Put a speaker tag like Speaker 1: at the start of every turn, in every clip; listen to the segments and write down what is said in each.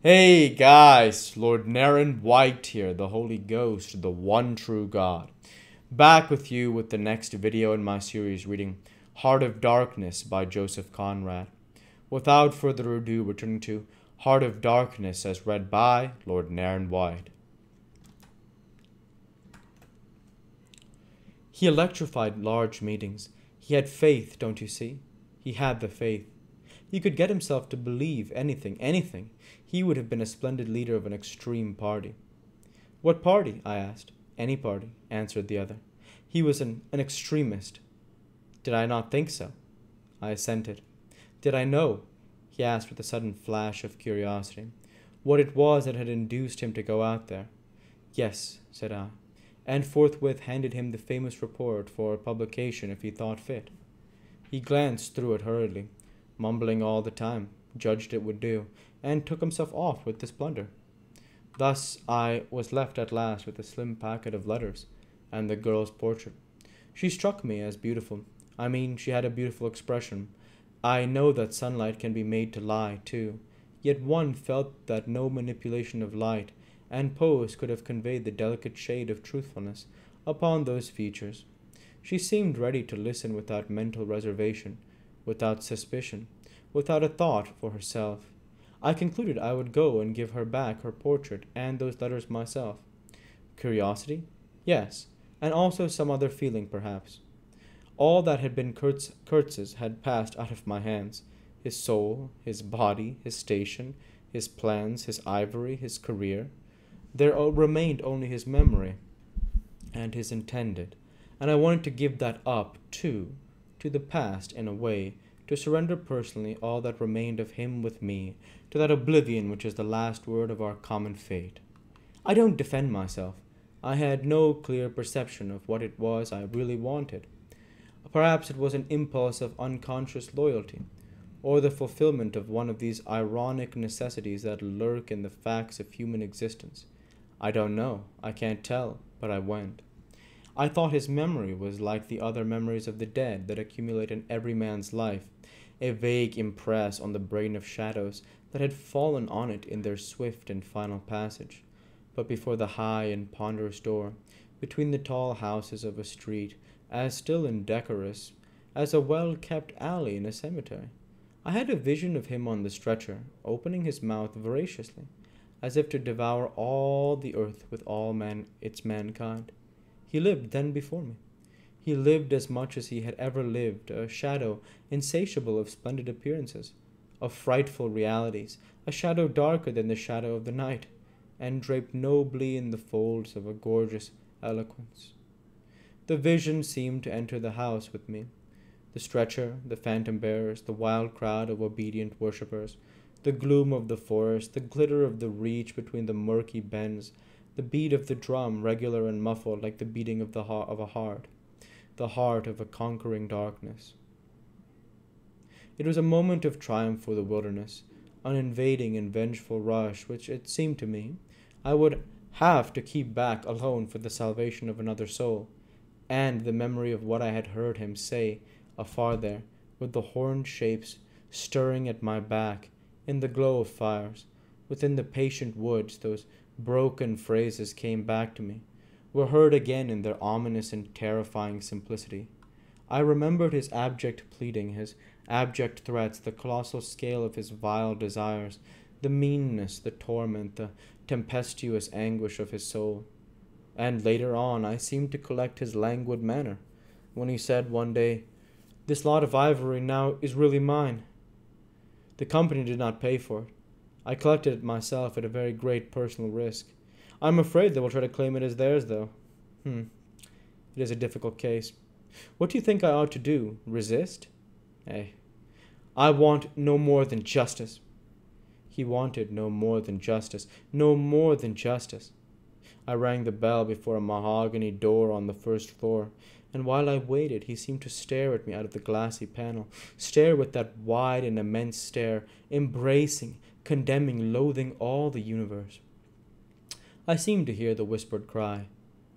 Speaker 1: Hey guys, Lord Naren White here, the Holy Ghost, the one true God. Back with you with the next video in my series reading Heart of Darkness by Joseph Conrad. Without further ado, returning to Heart of Darkness as read by Lord Naren White. He electrified large meetings. He had faith, don't you see? He had the faith. He could get himself to believe anything. He would have been a splendid leader of an extreme party. What party? I asked. Any party, answered the other. He was an extremist. Did I not think so? I assented. Did I know, he asked with a sudden flash of curiosity, what it was that had induced him to go out there? Yes, said I, and forthwith handed him the famous report for publication if he thought fit. He glanced through it hurriedly, mumbling all the time, judged it would do, and took himself off with this plunder. Thus I was left at last with a slim packet of letters and the girl's portrait. She struck me as beautiful. I mean, she had a beautiful expression. I know that sunlight can be made to lie, too, yet one felt that no manipulation of light and pose could have conveyed the delicate shade of truthfulness upon those features. She seemed ready to listen without mental reservation, without suspicion, without a thought for herself. I concluded I would go and give her back her portrait and those letters myself. Curiosity? Yes, and also some other feeling, perhaps. All that had been Kurtz's had passed out of my hands. His soul, his body, his station, his plans, his ivory, his career. There remained only his memory and his intended, and I wanted to give that up, too, to the past in a way, to surrender personally all that remained of him with me, to that oblivion which is the last word of our common fate. I don't defend myself. I had no clear perception of what it was I really wanted. Perhaps it was an impulse of unconscious loyalty, or the fulfillment of one of these ironic necessities that lurk in the facts of human existence. I don't know, I can't tell, but I went. I thought his memory was like the other memories of the dead that accumulate in every man's life, a vague impress on the brain of shadows that had fallen on it in their swift and final passage. But before the high and ponderous door, between the tall houses of a street, as still and decorous as a well-kept alley in a cemetery, I had a vision of him on the stretcher, opening his mouth voraciously, as if to devour all the earth with all its mankind. He lived then before me. He lived as much as he had ever lived, a shadow insatiable of splendid appearances, of frightful realities, a shadow darker than the shadow of the night, and draped nobly in the folds of a gorgeous eloquence. The vision seemed to enter the house with me. The stretcher, the phantom bearers, the wild crowd of obedient worshippers, the gloom of the forest, the glitter of the reach between the murky bends, the beat of the drum, regular and muffled like the beating of a heart, the heart of a conquering darkness. It was a moment of triumph for the wilderness, an invading and vengeful rush which, it seemed to me, I would have to keep back alone for the salvation of another soul, and the memory of what I had heard him say afar there, with the horned shapes stirring at my back, in the glow of fires, within the patient woods, those broken phrases came back to me, were heard again in their ominous and terrifying simplicity. I remembered his abject pleading, his abject threats, the colossal scale of his vile desires, the meanness, the torment, the tempestuous anguish of his soul. And later on I seemed to collect his languid manner, when he said one day, "This lot of ivory now is really mine. The company did not pay for it. I collected it myself at a very great personal risk. I'm afraid they will try to claim it as theirs, though. It is a difficult case. What do you think I ought to do? Resist? I want no more than justice." He wanted no more than justice, no more than justice. I rang the bell before a mahogany door on the first floor, and while I waited he seemed to stare at me out of the glassy panel, stare with that wide and immense stare, embracing, condemning, loathing all the universe. I seemed to hear the whispered cry,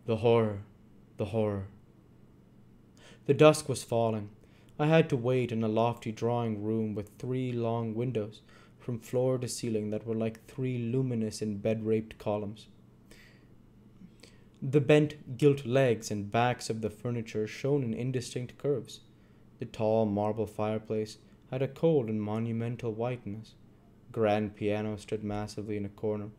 Speaker 1: "The horror, the horror." The dusk was falling. I had to wait in a lofty drawing-room with 3 long windows, from floor to ceiling that were like three luminous and bed-raped columns. The bent gilt legs and backs of the furniture shone in indistinct curves. The tall marble fireplace had a cold and monumental whiteness. A grand piano stood massively in a corner,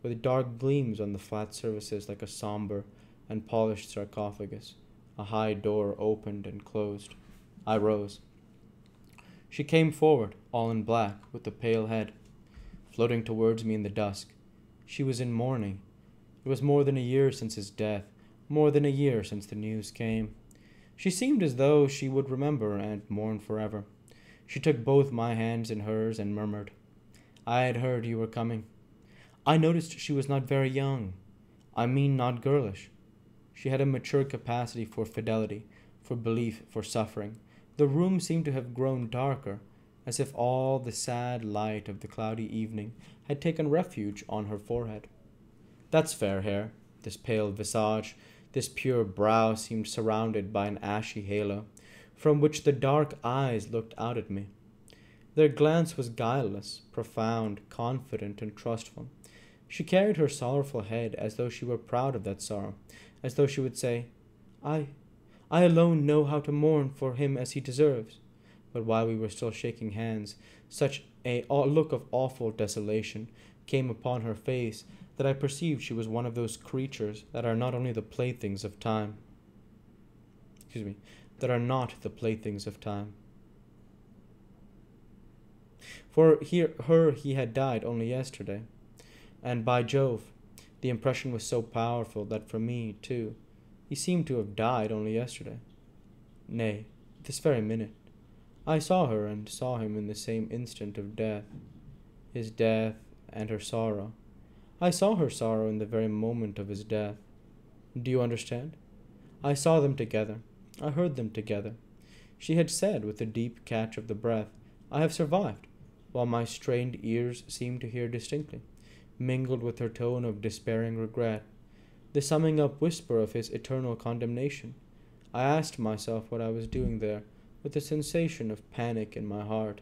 Speaker 1: with dark gleams on the flat surfaces like a somber and polished sarcophagus. A high door opened and closed. I rose. She came forward, all in black, with a pale head, floating towards me in the dusk. She was in mourning. It was more than a year since his death, more than a year since the news came. She seemed as though she would remember and mourn forever. She took both my hands in hers and murmured, "I had heard you were coming." I noticed she was not very young. I mean not girlish. She had a mature capacity for fidelity, for belief, for suffering. The room seemed to have grown darker, as if all the sad light of the cloudy evening had taken refuge on her forehead. That's fair hair, this pale visage, this pure brow seemed surrounded by an ashy halo, from which the dark eyes looked out at me. Their glance was guileless, profound, confident, and trustful. She carried her sorrowful head as though she were proud of that sorrow, as though she would say, I alone know how to mourn for him as he deserves." But while we were still shaking hands, such a look of awful desolation came upon her face that I perceived she was one of those creatures that are not only the playthings of time. That are not the playthings of time. For he had died only yesterday, and by Jove, the impression was so powerful that for me, too, he seemed to have died only yesterday. Nay, this very minute. I saw her and saw him in the same instant of death, his death and her sorrow. I saw her sorrow in the very moment of his death. Do you understand? I saw them together. I heard them together. She had said with a deep catch of the breath, "I have survived," while my strained ears seemed to hear distinctly, mingled with her tone of despairing regret, the summing up whisper of his eternal condemnation. I asked myself what I was doing there, with a sensation of panic in my heart,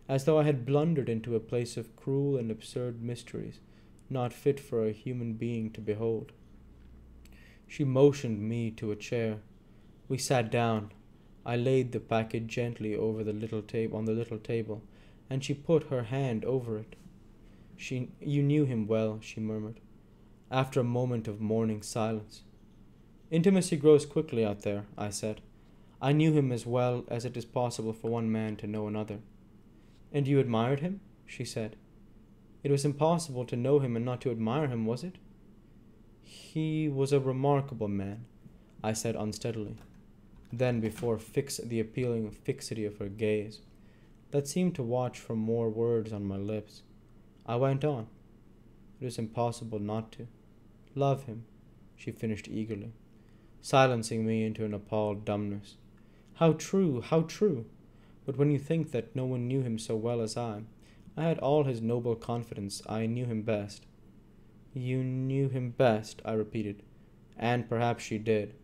Speaker 1: as though I had blundered into a place of cruel and absurd mysteries, not fit for a human being to behold. She motioned me to a chair. We sat down. I laid the packet gently over the little table, and she put her hand over it. "You knew him well," she murmured, after a moment of mourning silence. "Intimacy grows quickly out there," I said. "I knew him as well as it is possible for one man to know another." "And you admired him?" she said. "It was impossible to know him and not to admire him, was it?" "He was a remarkable man," I said unsteadily. Then, before the appealing fixity of her gaze, that seemed to watch for more words on my lips, I went on. "It was impossible not to. Love him," she finished eagerly, silencing me into an appalled dumbness. "How true, how true! But when you think that no one knew him so well as I had all his noble confidence. I knew him best." "You knew him best," I repeated, and perhaps she did.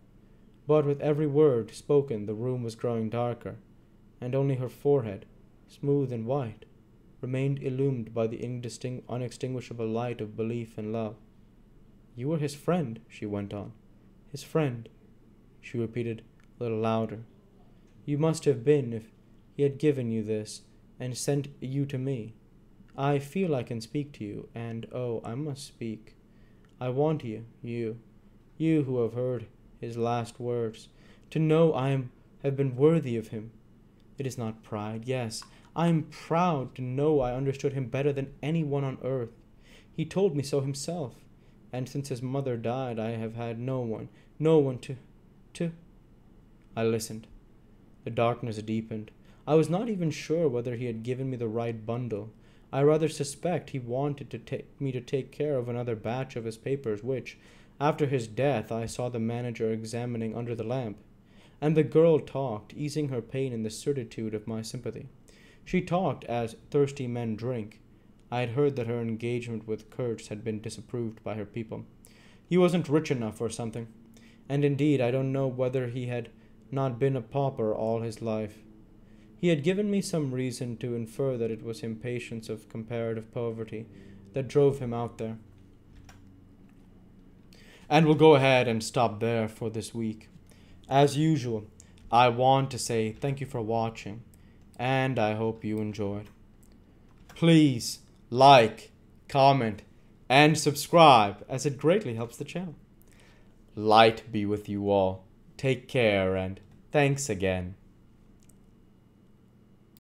Speaker 1: But with every word spoken the room was growing darker, and only her forehead, smooth and white, remained illumined by the unextinguishable light of belief and love. "You were his friend," she went on. "His friend," she repeated a little louder. "You must have been if he had given you this and sent you to me. I feel I can speak to you, and oh, I must speak. I want you who have heard his last words, to know have been worthy of him. It is not pride. Yes, I am proud to know I understood him better than anyone on earth. He told me so himself, and since his mother died I have had no one to... I listened. The darkness deepened. I was not even sure whether he had given me the right bundle. I rather suspect he wanted me to take care of another batch of his papers, which, after his death, I saw the manager examining under the lamp. And the girl talked, easing her pain in the certitude of my sympathy. She talked as thirsty men drink. I had heard that her engagement with Kurtz had been disapproved by her people. He wasn't rich enough or something. And indeed, I don't know whether he had not been a pauper all his life. He had given me some reason to infer that it was impatience of comparative poverty that drove him out there. And we'll go ahead and stop there for this week. As usual, I want to say thank you for watching, and I hope you enjoyed. Please like, comment, and subscribe, as it greatly helps the channel. Light be with you all. Take care, and thanks again.